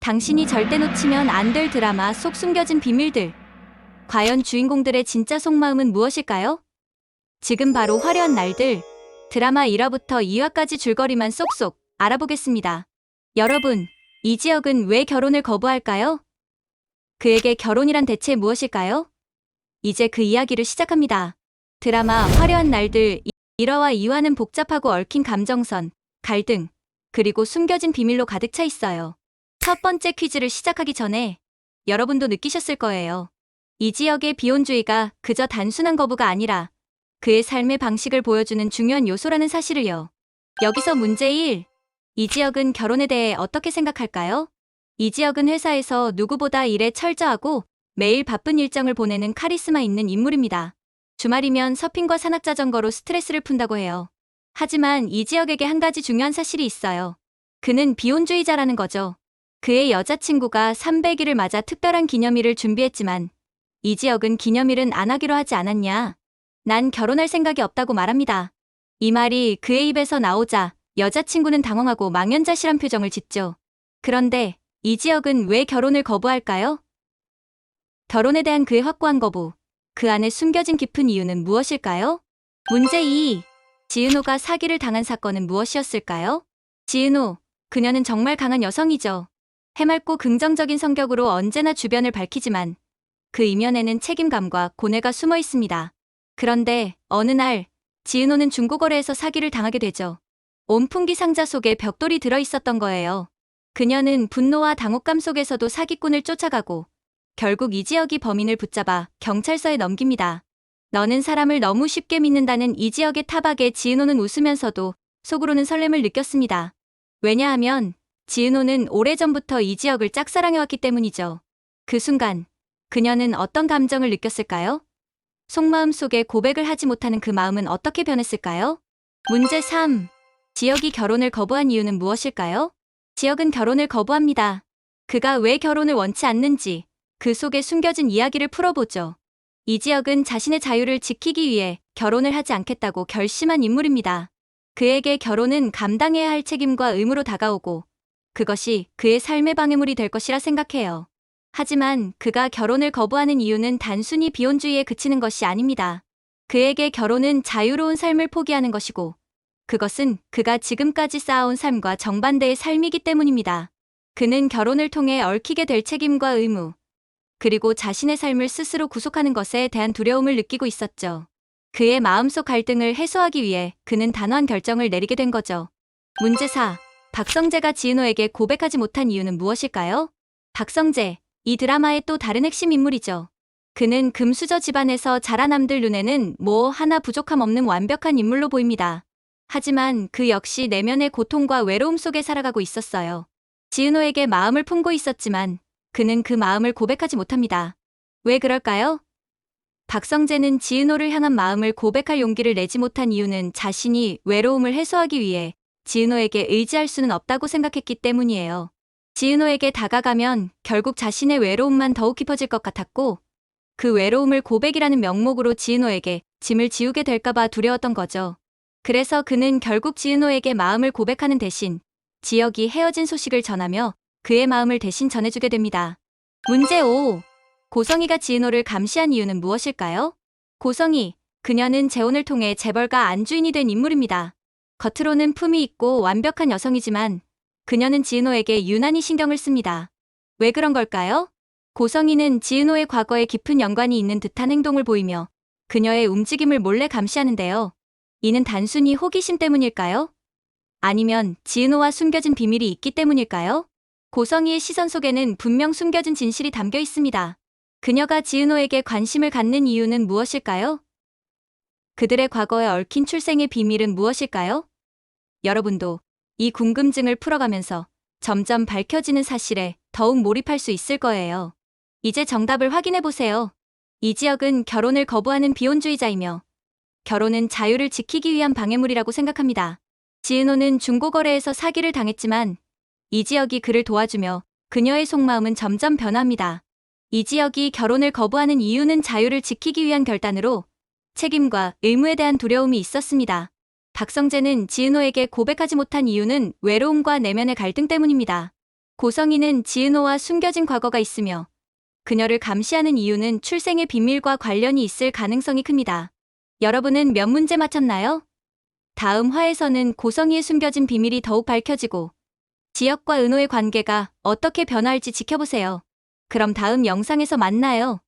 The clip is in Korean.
당신이 절대 놓치면 안 될 드라마 속 숨겨진 비밀들. 과연 주인공들의 진짜 속마음은 무엇일까요? 지금 바로 화려한 날들, 드라마 1화부터 2화까지 줄거리만 쏙쏙 알아보겠습니다. 여러분, 이지혁은 왜 결혼을 거부할까요? 그에게 결혼이란 대체 무엇일까요? 이제 그 이야기를 시작합니다. 드라마 화려한 날들 1화와 2화는 복잡하고 얽힌 감정선, 갈등, 그리고 숨겨진 비밀로 가득 차 있어요. 첫 번째 퀴즈를 시작하기 전에 여러분도 느끼셨을 거예요. 이지혁의 비혼주의가 그저 단순한 거부가 아니라 그의 삶의 방식을 보여주는 중요한 요소라는 사실을요. 여기서 문제 1. 이지혁은 결혼에 대해 어떻게 생각할까요? 이지혁은 회사에서 누구보다 일에 철저하고 매일 바쁜 일정을 보내는 카리스마 있는 인물입니다. 주말이면 서핑과 산악자전거로 스트레스를 푼다고 해요. 하지만 이지혁에게 한 가지 중요한 사실이 있어요. 그는 비혼주의자라는 거죠. 그의 여자친구가 300일을 맞아 특별한 기념일을 준비했지만 이지혁은 기념일은 안 하기로 하지 않았냐? 난 결혼할 생각이 없다고 말합니다. 이 말이 그의 입에서 나오자 여자친구는 당황하고 망연자실한 표정을 짓죠. 그런데 이지혁은 왜 결혼을 거부할까요? 결혼에 대한 그의 확고한 거부, 그 안에 숨겨진 깊은 이유는 무엇일까요? 문제 2. 지은호가 사기를 당한 사건은 무엇이었을까요? 지은호, 그녀는 정말 강한 여성이죠. 해맑고 긍정적인 성격으로 언제나 주변을 밝히지만 그 이면에는 책임감과 고뇌가 숨어 있습니다. 그런데 어느 날 지은호는 중고거래에서 사기를 당하게 되죠. 온풍기 상자 속에 벽돌이 들어있었던 거예요. 그녀는 분노와 당혹감 속에서도 사기꾼을 쫓아가고 결국 이지혁이 범인을 붙잡아 경찰서에 넘깁니다. 너는 사람을 너무 쉽게 믿는다는 이지혁의 타박에 지은호는 웃으면서도 속으로는 설렘을 느꼈습니다. 왜냐하면 지은호는 오래전부터 이지혁을 짝사랑해왔기 때문이죠. 그 순간 그녀는 어떤 감정을 느꼈을까요? 속마음 속에 고백을 하지 못하는 그 마음은 어떻게 변했을까요? 문제 3. 지혁이 결혼을 거부한 이유는 무엇일까요? 지혁은 결혼을 거부합니다. 그가 왜 결혼을 원치 않는지 그 속에 숨겨진 이야기를 풀어보죠. 이지혁은 자신의 자유를 지키기 위해 결혼을 하지 않겠다고 결심한 인물입니다. 그에게 결혼은 감당해야 할 책임과 의무로 다가오고 그것이 그의 삶의 방해물이 될 것이라 생각해요. 하지만 그가 결혼을 거부하는 이유는 단순히 비혼주의에 그치는 것이 아닙니다. 그에게 결혼은 자유로운 삶을 포기하는 것이고 그것은 그가 지금까지 쌓아온 삶과 정반대의 삶이기 때문입니다. 그는 결혼을 통해 얽히게 될 책임과 의무, 그리고 자신의 삶을 스스로 구속하는 것에 대한 두려움을 느끼고 있었죠. 그의 마음속 갈등을 해소하기 위해 그는 단호한 결정을 내리게 된 거죠. 문제 4. 박성재가 지은호에게 고백하지 못한 이유는 무엇일까요? 박성재, 이 드라마의 또 다른 핵심 인물이죠. 그는 금수저 집안에서 자란 남들 눈에는 뭐 하나 부족함 없는 완벽한 인물로 보입니다. 하지만 그 역시 내면의 고통과 외로움 속에 살아가고 있었어요. 지은호에게 마음을 품고 있었지만 그는 그 마음을 고백하지 못합니다. 왜 그럴까요? 박성재는 지은호를 향한 마음을 고백할 용기를 내지 못한 이유는 자신이 외로움을 해소하기 위해 지은호에게 의지할 수는 없다고 생각했기 때문이에요. 지은호에게 다가가면 결국 자신의 외로움만 더욱 깊어질 것 같았고 그 외로움을 고백이라는 명목으로 지은호에게 짐을 지우게 될까봐 두려웠던 거죠. 그래서 그는 결국 지은호에게 마음을 고백하는 대신 지혁이 헤어진 소식을 전하며 그의 마음을 대신 전해주게 됩니다. 문제 5. 고성희가 지은호를 감시한 이유는 무엇일까요? 고성희, 그녀는 재혼을 통해 재벌가 안주인이 된 인물입니다. 겉으로는 품위 있고 완벽한 여성이지만 그녀는 지은호에게 유난히 신경을 씁니다. 왜 그런 걸까요? 고성희는 지은호의 과거에 깊은 연관이 있는 듯한 행동을 보이며 그녀의 움직임을 몰래 감시하는데요. 이는 단순히 호기심 때문일까요? 아니면 지은호와 숨겨진 비밀이 있기 때문일까요? 고성희의 시선 속에는 분명 숨겨진 진실이 담겨 있습니다. 그녀가 지은호에게 관심을 갖는 이유는 무엇일까요? 그들의 과거에 얽힌 출생의 비밀은 무엇일까요? 여러분도 이 궁금증을 풀어가면서 점점 밝혀지는 사실에 더욱 몰입할 수 있을 거예요. 이제 정답을 확인해보세요. 이지혁은 결혼을 거부하는 비혼주의자이며 결혼은 자유를 지키기 위한 방해물이라고 생각합니다. 지은호는 중고거래에서 사기를 당했지만 이지혁이 그를 도와주며 그녀의 속마음은 점점 변합니다. 이지혁이 결혼을 거부하는 이유는 자유를 지키기 위한 결단으로 책임과 의무에 대한 두려움이 있었습니다. 박성재는 지은호에게 고백하지 못한 이유는 외로움과 내면의 갈등 때문입니다. 고성희는 지은호와 숨겨진 과거가 있으며 그녀를 감시하는 이유는 출생의 비밀과 관련이 있을 가능성이 큽니다. 여러분은 몇 문제 맞췄나요? 다음 화에서는 고성희의 숨겨진 비밀이 더욱 밝혀지고 지혁과 은호의 관계가 어떻게 변화할지 지켜보세요. 그럼 다음 영상에서 만나요.